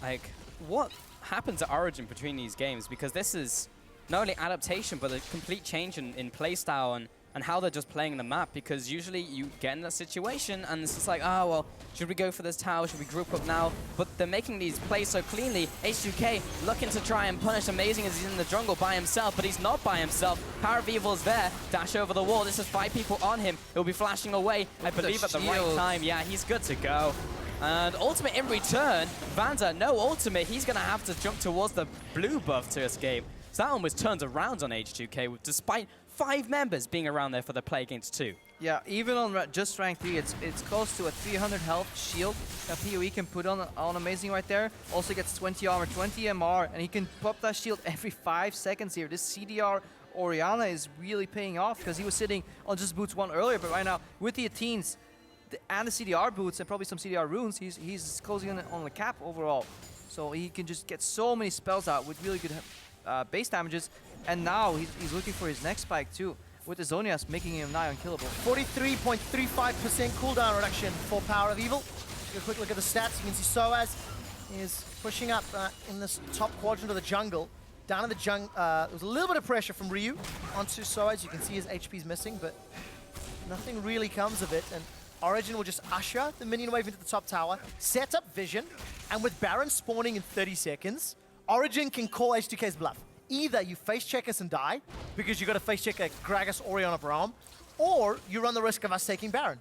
Like, what happens at Origen between these games? Because this is not only adaptation, but a complete change in playstyle and how they're just playing the map. Because usually you get in that situation and it's just like, oh, well, should we go for this tower? Should we group up now? But they're making these plays so cleanly. H2K looking to try and punish Amazing as he's in the jungle by himself, but he's not by himself. Power of Evil is there. Dash over the wall. This is 5 people on him. He'll be flashing away, I believe, at the right time. Yeah, he's good to go. And ultimate in return. Vander, no ultimate. He's going to have to jump towards the blue buff to escape. So that almost turns around on H2K, despite 5 members being around there for the play against 2. Yeah, even on just rank 3, it's close to a 300 health shield that PoE can put on Amazing right there. Also gets 20 armor, 20 MR, and he can pop that shield every 5 seconds here. This CDR Orianna is really paying off because he was sitting on just boots 1 earlier, but right now with the Athenes and the CDR boots and probably some CDR runes, he's closing on the cap overall. So he can just get so many spells out with really good base damages, and now he's looking for his next spike too, with the Zonias making him nigh unkillable. 43.35% cooldown reduction for Power of Evil. Take a quick look at the stats. You can see Soaz is pushing up in this top quadrant of the jungle. Down in the jungle, there was a little bit of pressure from Ryu onto Soaz. You can see his HP's missing, but nothing really comes of it. And Origen will just usher the minion wave into the top tower, set up vision, and with Baron spawning in 30 seconds, Origen can call H2K's bluff. Either you face check us and die, because you got to face check a Gragas, Orianna, Braum, or you run the risk of us taking Baron.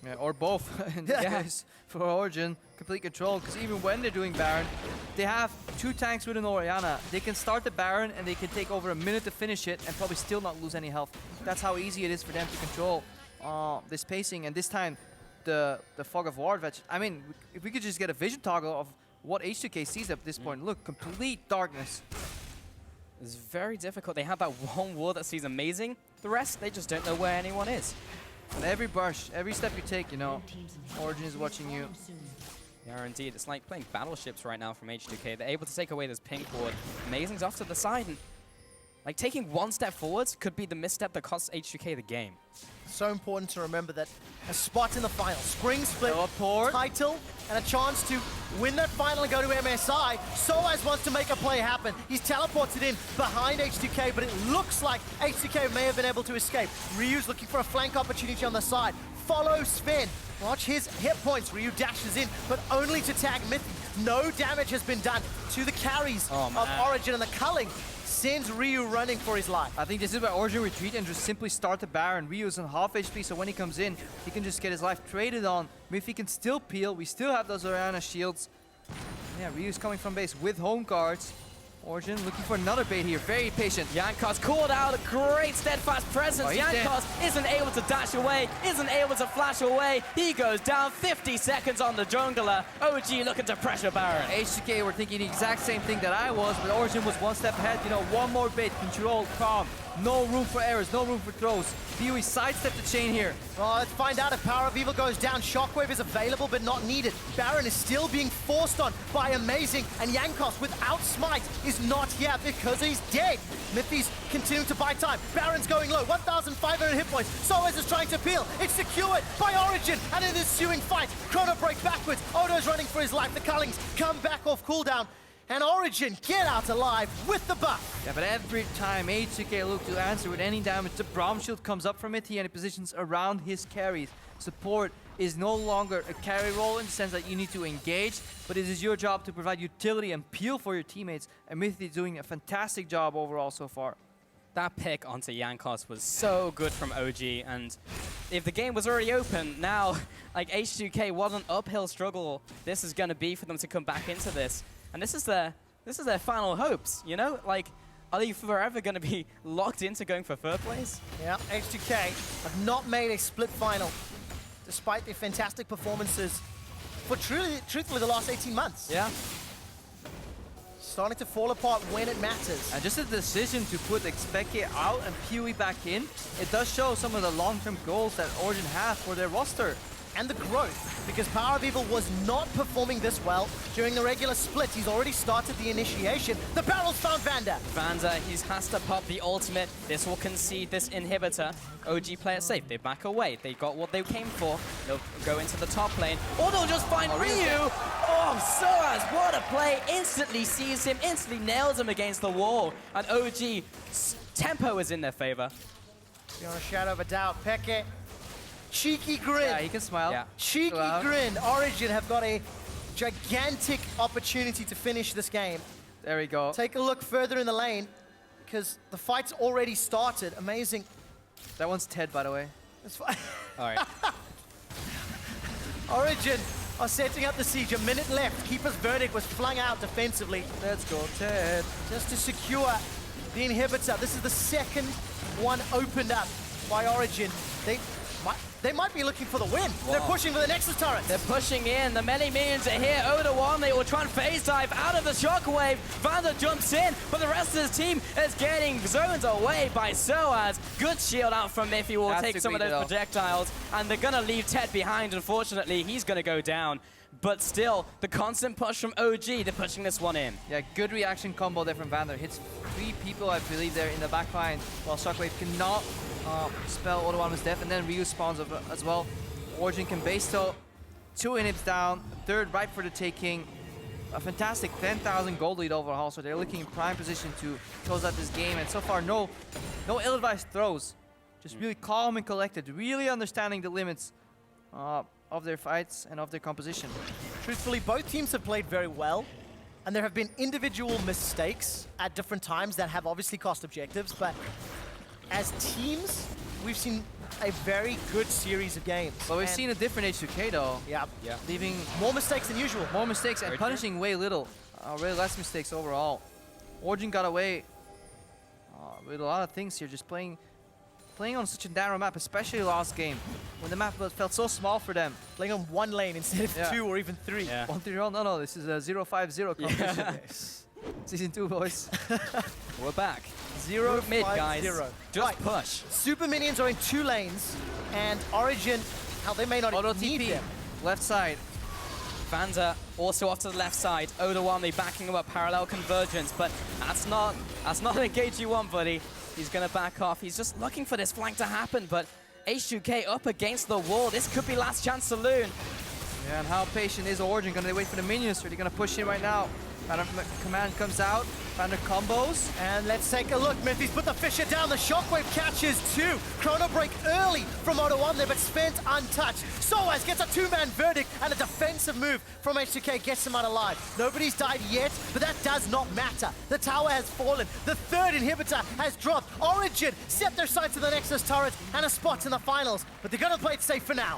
Yeah, or both. In this case, for Origen, complete control, because even when they're doing Baron, they have 2 tanks with an Orianna. They can start the Baron and they can take over a minute to finish it and probably still not lose any health. That's how easy it is for them to control this pacing, and this time the Fog of War advantage. I mean, if we could just get a vision toggle of what H2K sees at this point. Look, complete darkness. It's very difficult. They have that one wall that sees Amazing. The rest, they just don't know where anyone is. And every brush, every step you take, you know, Origen is watching you. Yeah, indeed. It's like playing battleships right now from H2K. They're able to take away this pink ward. Amazing's off to the side, and like taking 1 step forwards could be the misstep that costs H2K the game. So important to remember that a spot in the final, Spring Split, Teleport. title, and a chance to win that final and go to MSI. Soaz wants to make a play happen. He's teleported in behind H2K, but it looks like H2K may have been able to escape. Ryu's looking for a flank opportunity on the side. Follow Zven. Watch his hit points. Ryu dashes in, but only to tag Mithy. No damage has been done to the carries of Origen, and the culling sends Ryu running for his life. I think this is where Origen retreat and just simply start the Baron. Ryu's on half HP, so when he comes in, he can just get his life traded on. Mithy can still peel. We still have those Orianna shields. Yeah, Ryu's coming from base with home guards. Origen looking for another bait here, very patient. Jankos called out, a great steadfast presence. Jankos isn't able to dash away, isn't able to flash away. He goes down, 50 seconds on the jungler. OG looking to pressure Baron. H2K were thinking the exact same thing that I was, but Origen was one step ahead. You know, one more bait, control, calm. No room for errors, no room for throws. Pee-wee sidestepped the chain here. Well, let's find out if Power of Evil goes down. Shockwave is available, but not needed. Baron is still being forced on by Amazing, and Jankos, without Smite, is not here because he's dead. Mithy's continuing to buy time. Baron's going low, 1,500 hit points. Soaz is trying to peel. It's secured by Origen, and in the ensuing fight, Chrono break backwards. Odo's running for his life. The Cullings come back off cooldown. And Origen get out alive with the buff. Yeah, but every time H2K look to answer with any damage, the Braum shield comes up from Mithy and it positions around his carries. Support is no longer a carry role in the sense that you need to engage, but it is your job to provide utility and peel for your teammates. And Mithy doing a fantastic job overall so far. That pick onto Jankos was so good from OG, and if the game was already open, now, like H2K, what an uphill struggle this is going to be for them to come back into this. And this is their final hopes, you know? Like, are they forever going to be locked into going for third place? Yeah, H2K have not made a split final, despite their fantastic performances for truthfully the last 18 months. Yeah. Starting to fall apart when it matters. And just a decision to put xPeke out and Pee-wee back in, it does show some of the long-term goals that Origen have for their roster. And the growth, because Power of Evil was not performing this well during the regular split. He's already started the initiation. The barrels found Vander. Vander, he has to pop the ultimate. This will concede this inhibitor. OG play it safe. They back away. They got what they came for. They'll go into the top lane. Or they'll just find Ryu. Oh, Soaz, what a play. Instantly sees him, instantly nails him against the wall. And OG's tempo is in their favor. Beyond a shadow of a doubt, Peke. Cheeky grin. Yeah, he can smile. Yeah. Cheeky grin. Origen have got a gigantic opportunity to finish this game. There we go. Take a look further in the lane, because the fight's already started. Amazing. That one's Ted, by the way. That's fine. All right. Origen are setting up the siege. A minute left. Keeper's verdict was flung out defensively. Let's go, Ted. Just to secure the inhibitor. This is the second one opened up by Origen. They might be looking for the win. Wow. They're pushing for the Nexus turret. They're pushing in. The many minions are here. Odoamne will try and phase dive out of the shockwave. Vander jumps in, but the rest of his team is getting zoned away by Soaz. Good shield out from Mithy. Will take some of those projectiles, and they're going to leave Ted behind. Unfortunately, he's going to go down. But still, the constant push from OG, they're pushing this one in. Yeah, good reaction combo there from Vander. Hits 3 people, I believe, there in the backline, while Shockwave cannot spell Odoamne's death, and then Ryu spawns as well. Origen can base though. 2 inhibs down, third right for the taking. A fantastic 10,000 gold lead overall, so they're looking in prime position to close out this game. And so far, no ill-advised throws. Just really calm and collected, really understanding the limits of their fights and of their composition. Truthfully, both teams have played very well, and there have been individual mistakes at different times that have obviously cost objectives, but as teams, we've seen a very good series of games. But we've seen a different H2K though. Yeah. Leaving more mistakes than usual. More mistakes and punishing way little. Way less mistakes overall. Origen got away with a lot of things here, just playing on such a narrow map, especially last game, when the map felt so small for them. Playing on 1 lane instead of 2 or even 3. Yeah. 1-3-0, no, this is a 0-5-0 competition. Yes. Season 2, boys. We're back. 0 mid, guys. 0. Just push. Super minions are in 2 lanes, and Origen, how they may not Auto need TP, them. left side. Vander also off to the left side. Odoamne backing him up, parallel convergence, but that's not the engage you want, buddy. He's gonna back off. He's just looking for this flank to happen, but H2K up against the wall. This could be last chance saloon. Yeah, and how patient is Origen? Gonna wait for the minions, or are they gonna push in right now? Vander command comes out, Vander combos. And let's take a look. Mithy's put the Fisher down. The Shockwave catches 2. Chrono break early from Odoamne, but spent untouched. Soaz gets a 2-man verdict, and a defensive move from H2K gets him out alive. Nobody's died yet, but that does not matter. The tower has fallen. The 3rd inhibitor has dropped. Origen set their sights to the Nexus turret and a spot in the finals, but they're gonna play it safe for now.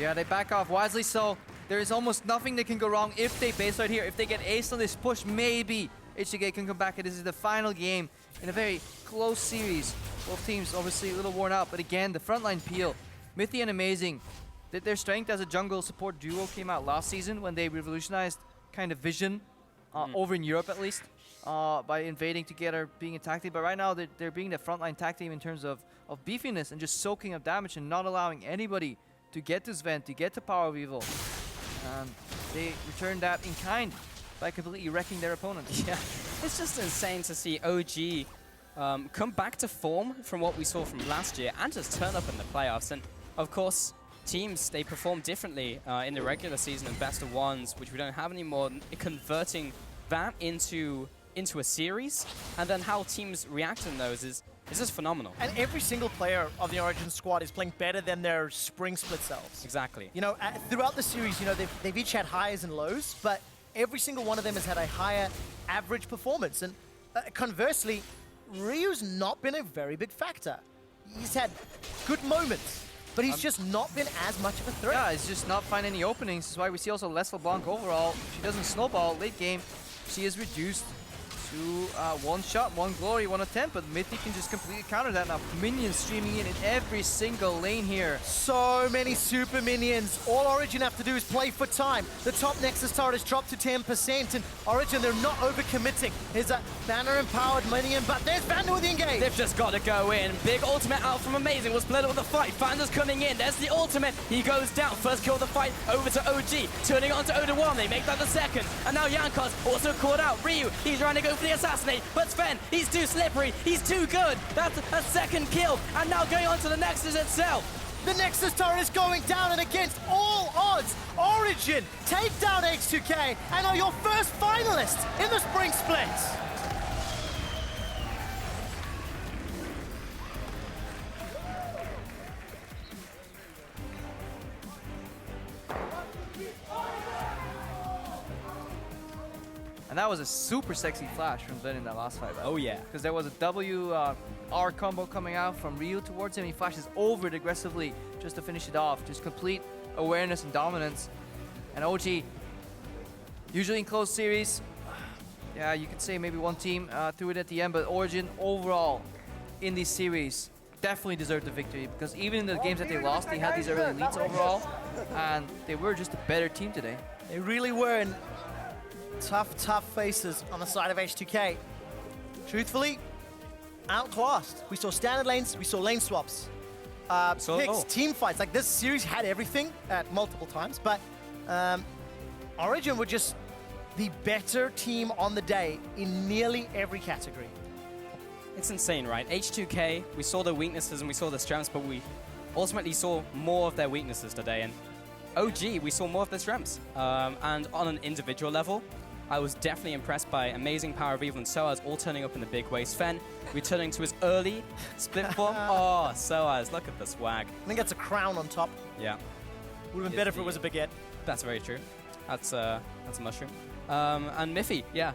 Yeah, they back off wisely so. there is almost nothing that can go wrong if they base right here. If they get aced on this push, maybe H2K can come back, and this is the final game in a very close series. Both teams obviously a little worn out, but again, the frontline peel, Mithy and Amazing, their strength as a jungle support duo came out last season when they revolutionized kind of vision over in Europe at least by invading together, being a tag team. But right now they're being the frontline tag team in terms of beefiness and just soaking up damage and not allowing anybody to get to Zven, to get to Power of Evil. They returned that in kind by completely wrecking their opponents. Yeah, it's just insane to see OG come back to form from what we saw from last year and just turn up in the playoffs. And of course, teams, they perform differently in the regular season and best of ones, which we don't have anymore. Converting that into a series, and then how teams react in those is just phenomenal. And every single player of the Origen squad is playing better than their spring split selves. Exactly. You know, throughout the series, you know, they've each had highs and lows, but every single one of them has had a higher average performance. And conversely, Ryu's not been a very big factor. He's had good moments, but he's just not been as much of a threat. Yeah, he's just not finding any openings. That's why we see also less LeBlanc overall. She doesn't snowball late game. She is reduced to one shot, one glory, one attempt, but Mithy can just completely counter that now. Minions streaming in every single lane here. So many super minions. All Origen have to do is play for time. The top Nexus turret has dropped to 10%, and Origen, they're not overcommitting. Here's a Vander empowered minion, but there's Vander with the engage. They've just got to go in. Big ultimate out from Amazing. Was split up with the fight. Vander's coming in. There's the ultimate. He goes down. First kill of the fight over to OG. Turning on to Odoamne. They make that the second. And now Jankos also caught out. Ryu, he's trying to go for the assassinate. But Zven, he's too slippery. He's too good. That's a second kill. And now going on to the Nexus itself. The Nexus turret is going down, and against all odds, Origen take down H2K and are your first finalists in the spring split. And that was a super sexy flash from Zven in that last fight. Oh yeah. Because there was a W R combo coming out from Ryu towards him. He flashes over it aggressively just to finish it off. Just complete awareness and dominance. And OG, usually in close series, yeah, you could say maybe one team threw it at the end, but Origen overall in these series definitely deserved the victory, because even in the games that they lost, they had these early leads overall, and they were just a better team today. They really were, in tough faces on the side of H2K. Truthfully, outclassed. We saw standard lanes, we saw lane swaps, picks, team fights. Like, this series had everything at multiple times, but Origen were just the better team on the day in nearly every category. It's insane, right? H2K, we saw their weaknesses and we saw their strengths, but we ultimately saw more of their weaknesses today. And OG, we saw more of their strengths. And on an individual level, I was definitely impressed by Amazing, Power of Evil, and Soaz all turning up in the big way. Zven returning to his early split form. Oh, Soaz, look at the swag. I think that's a crown on top. Yeah. Would have been better if it was a baguette. That's very true. That's a mushroom. And Mithy, yeah,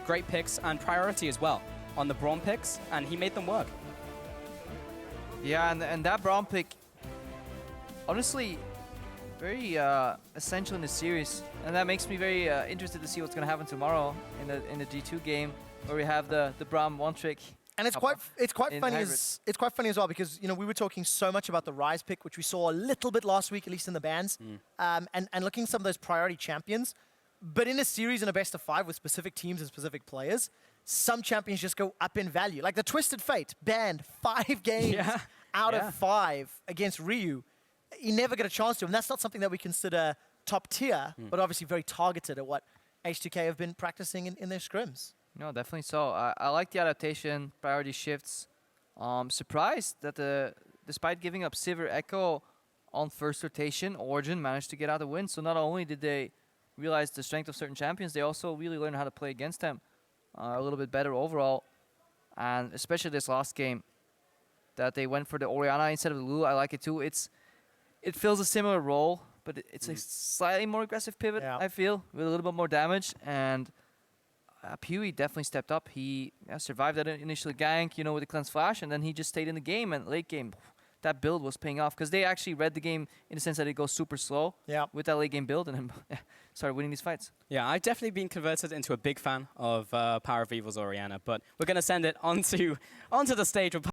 great picks and priority as well on the Braum picks, and he made them work. Yeah, and that Braum pick, honestly, very essential in the series, and that makes me very interested to see what's going to happen tomorrow in the G2 game, where we have the Braum one trick. And it's quite funny as well, because you know we were talking so much about the Rise pick, which we saw a little bit last week, at least in the bans, and looking at some of those priority champions. But in a series in a best of 5 with specific teams and specific players, some champions just go up in value. Like the Twisted Fate, banned 5 games out of 5 against Ryu. He never got a chance to, and that's not something that we consider top tier, but obviously very targeted at what H2K have been practicing in their scrims. No, definitely so. I like the adaptation, priority shifts. Surprised that despite giving up Sivir Ekko on first rotation, Origen managed to get out the win. So not only did they realize the strength of certain champions, they also really learned how to play against them a little bit better overall. And especially this last game, that they went for the Orianna instead of the Lulu. I like it too. It fills a similar role, but it's a slightly more aggressive pivot, I feel, with a little bit more damage. And Pewee definitely stepped up. He survived that initial gank, you know, with the cleanse flash, and then he just stayed in the game. And late game, that build was paying off because they actually read the game in the sense that it goes super slow with that late game build and then started winning these fights. Yeah, I've definitely been converted into a big fan of Power of Evil's Orianna, but we're going to send it onto the stage with